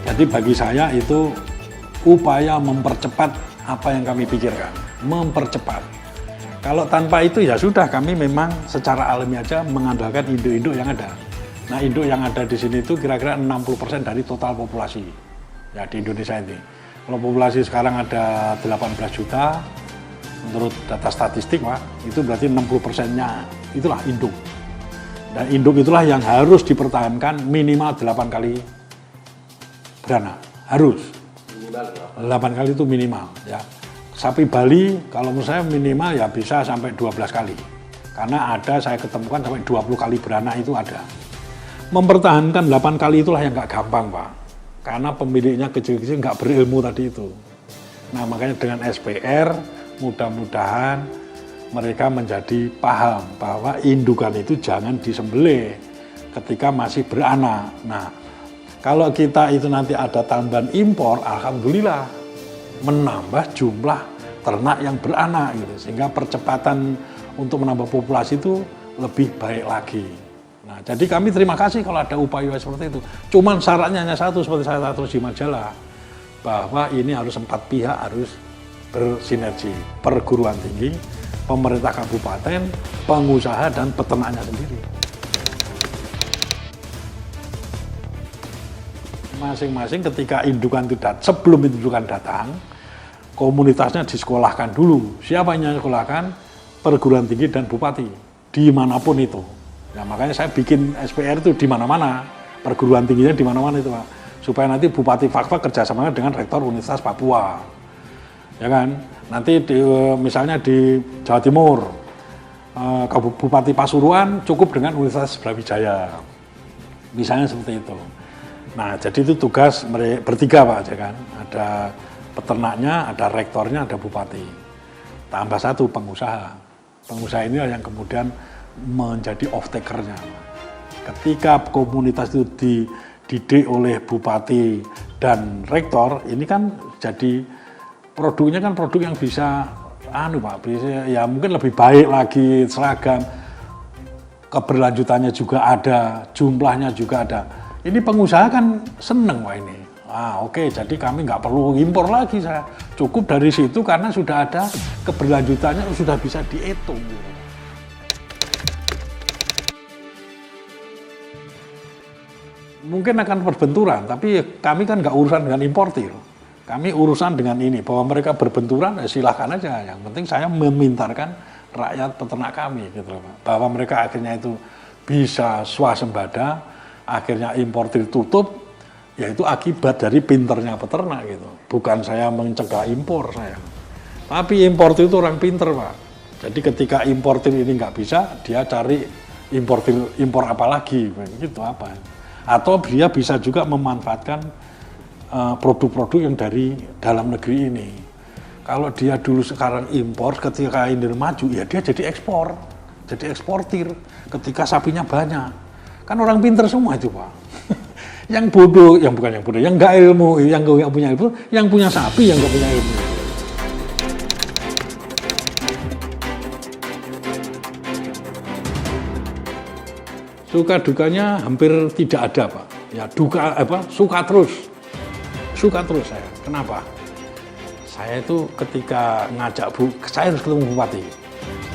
Jadi bagi saya itu upaya mempercepat apa yang kami pikirkan, mempercepat. Kalau tanpa itu ya sudah, kami memang secara alami aja mengandalkan induk-induk yang ada. Nah, induk yang ada di sini itu kira-kira 60% dari total populasi ya di Indonesia ini. Kalau populasi sekarang ada 18 juta, menurut data statistik Pak, itu berarti 60%-nya itulah induk. Dan induk itulah yang harus dipertahankan minimal 8 kali beranak. Harus. Minimal 8 kali itu minimal ya. Sapi Bali kalau menurut saya minimal ya bisa sampai 12 kali. Karena ada saya ketemukan sampai 20 kali beranak itu ada. Mempertahankan 8 kali itulah yang nggak gampang Pak. Karena pemiliknya kecil-kecil nggak berilmu tadi itu. Nah makanya dengan SPR mudah-mudahan mereka menjadi paham bahwa indukan itu jangan disembelih ketika masih beranak. Nah kalau kita itu nanti ada tambahan impor, alhamdulillah menambah jumlah ternak yang beranak gitu, sehingga percepatan untuk menambah populasi itu lebih baik lagi. Nah, jadi kami terima kasih kalau ada upaya seperti itu. Cuman syaratnya hanya satu, seperti saya tulis di majalah, bahwa ini harus 4 pihak harus bersinergi, perguruan tinggi, pemerintah kabupaten, pengusaha dan peternaknya sendiri. Masing-masing ketika indukan itu sebelum indukan datang, komunitasnya disekolahkan dulu. Siapa yang disekolahkan? Perguruan tinggi dan bupati, dimanapun itu. Nah, makanya saya bikin SPR itu di mana-mana, perguruan tingginya di mana-mana itu Pak. Supaya nanti Bupati Fakfak kerjasama dengan Rektor Universitas Papua. Ya kan? Nanti misalnya di Jawa Timur, Bupati Pasuruan cukup dengan Universitas Brawijaya. Misalnya seperti itu. Nah, jadi itu tugas mereka bertiga Pak, ya kan? Ada peternaknya, ada rektornya, ada bupati. Tambah satu pengusaha. Pengusaha ini yang kemudian menjadi off-taker-nya. Ketika komunitas itu dididik oleh bupati dan rektor, ini kan jadi produknya kan produk yang bisa Pak, bisa ya mungkin lebih baik lagi, seragam. Keberlanjutannya juga ada, jumlahnya juga ada. Ini pengusaha kan seneng Pak ini. Oke, jadi kami nggak perlu impor lagi saya. Cukup dari situ karena sudah ada keberlanjutannya, sudah bisa dihitung. Mungkin akan berbenturan, tapi kami kan nggak urusan dengan importir. Kami urusan dengan ini, bahwa mereka berbenturan, ya silahkan aja. Yang penting saya memintarkan rakyat peternak kami, gitu loh Pak. Bahwa mereka akhirnya itu bisa swasembada, akhirnya importir tutup, yaitu akibat dari pinternya peternak gitu. Bukan saya mencegah impor saya. Tapi importir itu orang pinter Pak. Jadi ketika importir ini nggak bisa, dia cari impor apa lagi, gitu apa. Atau dia bisa juga memanfaatkan produk-produk yang dari dalam negeri ini. Kalau dia dulu sekarang impor, ketika ini maju, ya dia jadi ekspor, jadi eksportir. Ketika sapinya banyak, kan orang pinter semua itu Pak. Yang bodoh, yang bukan yang bodoh, yang nggak ilmu, yang nggak punya ilmu, yang punya sapi yang nggak punya ilmu. Suka dukanya hampir tidak ada Pak. Ya suka terus saya. Kenapa? Saya itu ketika ngajak saya harus ketemu bupati.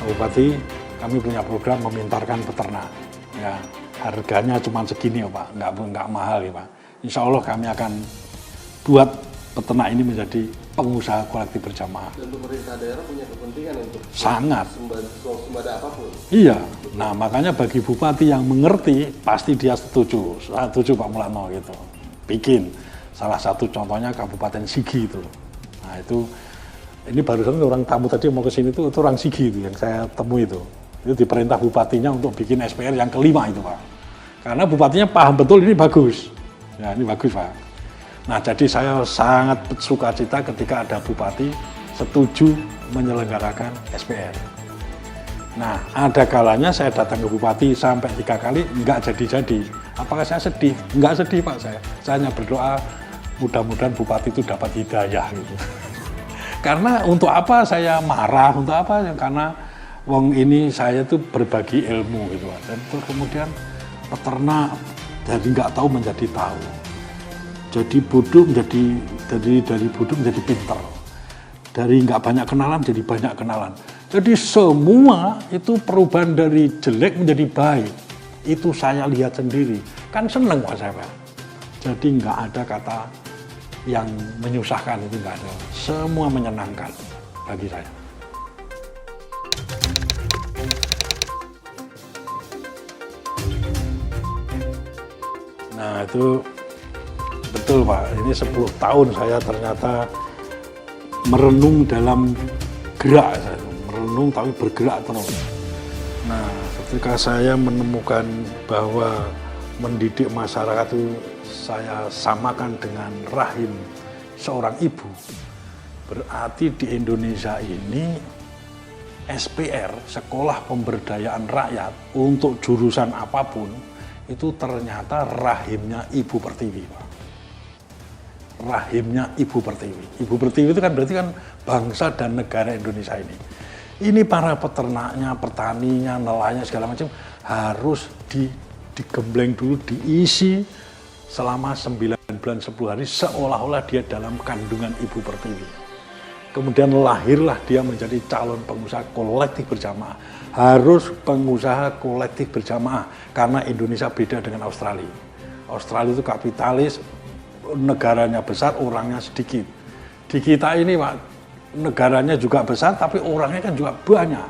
Bupati, kami punya program memintarkan peternak. Ya, harganya cuma segini ya Pak, nggak mahal ya Pak. Insya Allah kami akan buat peternak ini menjadi pengusaha kolektif berjamaah. Dan pemerintah daerah punya kepentingan untuk sangat sembada apapun. Iya, nah makanya bagi bupati yang mengerti pasti dia setuju Pak Mulano gitu. Bikin salah satu contohnya Kabupaten Sigi itu. Nah itu ini barusan orang tamu tadi mau ke sini itu orang Sigi itu yang saya temui itu. Itu diperintah bupatinya untuk bikin SPR yang kelima itu Pak. Karena bupatinya paham betul ini bagus. Ya ini bagus Pak. Nah jadi saya sangat sukacita ketika ada bupati setuju menyelenggarakan SPR. Nah ada kalanya saya datang ke bupati sampai 3 kali nggak jadi-jadi. Apakah saya sedih? Nggak sedih Pak saya. Saya hanya berdoa mudah-mudahan bupati itu dapat hidayah gitu. Karena untuk apa saya marah, untuk apa? Karena wong ini saya tuh berbagi ilmu gitu dan terus kemudian peternak jadi nggak tahu menjadi tahu. Jadi bodoh menjadi dari bodoh menjadi pinter. Dari nggak banyak kenalan jadi banyak kenalan. Jadi semua itu perubahan dari jelek menjadi baik. Itu saya lihat sendiri. Kan seneng Pak saya Pak. Jadi nggak ada kata yang menyusahkan, itu nggak ada. Semua menyenangkan bagi saya. Nah itu betul Pak, ini 10 tahun saya ternyata merenung dalam gerak, merenung tapi bergerak terus. Nah ketika saya menemukan bahwa mendidik masyarakat itu saya samakan dengan rahim seorang ibu, berarti di Indonesia ini SPR, Sekolah Pemberdayaan Rakyat, untuk jurusan apapun itu ternyata rahimnya Ibu Pertiwi Pak. Rahimnya Ibu Pertiwi. Ibu Pertiwi itu kan berarti kan bangsa dan negara Indonesia ini. Ini para peternaknya, petaninya, nelayannya segala macam harus digembleng dulu, diisi selama 9 bulan 10 hari seolah-olah dia dalam kandungan Ibu Pertiwi. Kemudian lahirlah dia menjadi calon pengusaha kolektif berjamaah. Harus pengusaha kolektif berjamaah karena Indonesia beda dengan Australia. Australia itu kapitalis, negaranya besar, orangnya sedikit. Di kita ini Pak, negaranya juga besar, tapi orangnya kan juga banyak.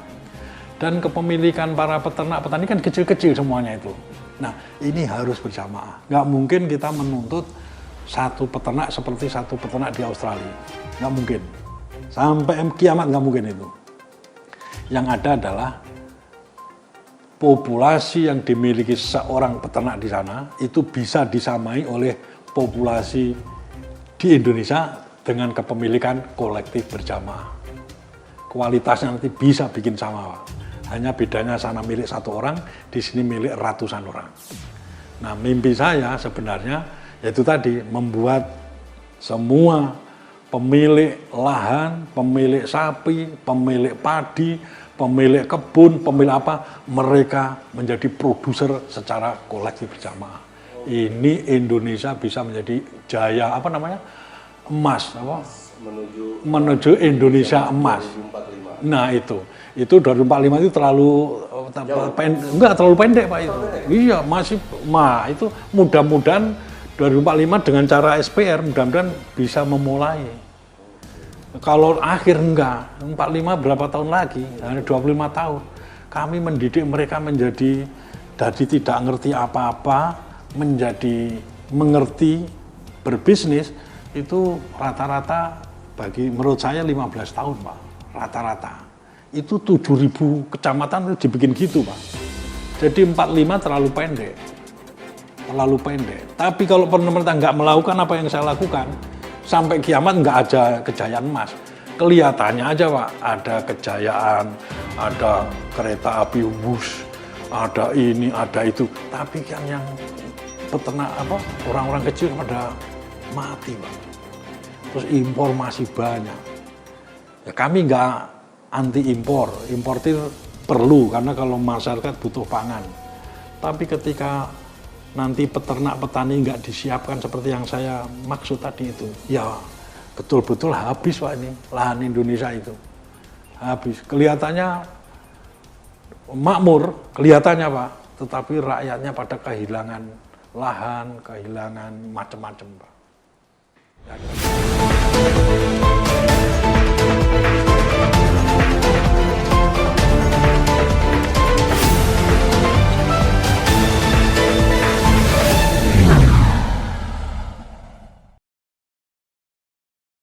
Dan kepemilikan para peternak, petani kan kecil-kecil semuanya itu. Nah, ini harus berjamaah. Nggak mungkin kita menuntut satu peternak seperti satu peternak di Australia. Nggak mungkin. Sampai kiamat nggak mungkin itu. Yang ada adalah populasi yang dimiliki seorang peternak di sana itu bisa disamai oleh populasi di Indonesia dengan kepemilikan kolektif berjamaah. Kualitasnya nanti bisa bikin sama, Pak. Hanya bedanya sana milik satu orang, di sini milik ratusan orang. Nah, mimpi saya sebenarnya yaitu tadi membuat semua pemilik lahan, pemilik sapi, pemilik padi, pemilik kebun, pemilik apa, mereka menjadi produser secara kolektif berjamaah. Ini Indonesia bisa menjadi jaya apa namanya, emas apa, menuju Indonesia emas. 2045. Nah itu 2045 itu terlalu enggak terlalu pendek Pak itu. Iya masih itu mudah-mudahan 2045 dengan cara SPR mudah-mudahan bisa memulai. Kalau akhir enggak, 45 berapa tahun lagi, hanya 25 tahun. Kami mendidik mereka menjadi dari tidak ngerti apa-apa, menjadi mengerti berbisnis, itu rata-rata bagi menurut saya 15 tahun Pak, rata-rata. Itu 7.000 kecamatan itu dibikin gitu Pak. Jadi 45 terlalu pendek. Terlalu pendek. Tapi kalau pemerintah nggak melakukan apa yang saya lakukan, sampai kiamat nggak ada kejayaan emas. Kelihatannya aja Pak, ada kejayaan, ada kereta api bus, ada ini, ada itu. Tapi kan yang peternak apa orang-orang kecil pada mati Pak. Terus impor masih banyak. Ya kami nggak anti impor, importir perlu karena kalau masyarakat butuh pangan. Tapi ketika nanti peternak petani nggak disiapkan seperti yang saya maksud tadi itu, ya betul-betul habis Pak ini lahan Indonesia itu habis. Kelihatannya makmur, kelihatannya Pak, tetapi rakyatnya pada kehilangan lahan, kehilangan macam-macam Pak. Ya.